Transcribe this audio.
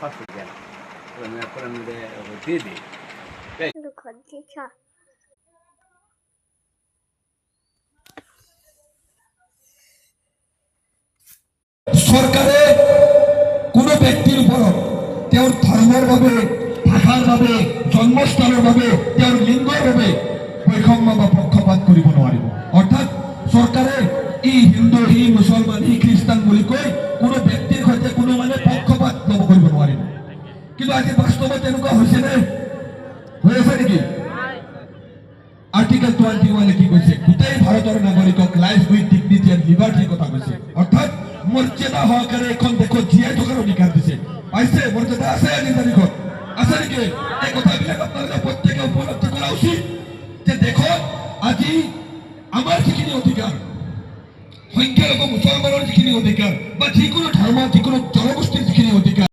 fácil ya. Pero me de Didi. সৰকাৰে কোনো ব্যক্তিৰ উপৰ তেওঁৰ ধৰ্মৰ বাবে ভাষাৰ বাবে জন্মস্থানৰ বাবে তেওঁৰ লিংগৰ বাবে বৈষম্য বা পক্ষপাত কৰিব নোৱাৰিব অৰ্থাৎ চৰকাৰে ই হিন্দু ই মুছলমান ই খ্ৰীষ্টান বুলি কৈ কোনো ব্যক্তিৰ সৈতে কোনো মানে পক্ষপাত ল'ব কৰিব নোৱাৰিব কিন্তু আজি বাস্তৱত এনেকুৱা হৈছে নে হৈ আছে নেকি আৰ্টিকেল 21 কি কৈছে গোটেই ভাৰতৰ নাগৰিকক লাইফ উইথ ডিগনিটি এণ্ড লিবাৰ্টিৰ কথা কৈছে অৰ্থাৎ মৰ্যাদা সহকাৰে এখন দেশত জীয়াই থকাৰ অধিকাৰ দিছে পাইছে মৰ্যাদা আছে আজিৰ তাৰিখত আছে নেকি এই কথাবিলাক আপোনালোকে প্ৰত্যেকে উপলব্ধি কৰা উচিত যে দেশত আজি আমাৰ যিখিনি অধিকাৰ সংখ্যালঘু মুছলমানৰ যিখিনি অধিকাৰ বা যিকোনো ধৰ্ম যিকোনো জনগোষ্ঠীৰ যিখিনি অধিকাৰ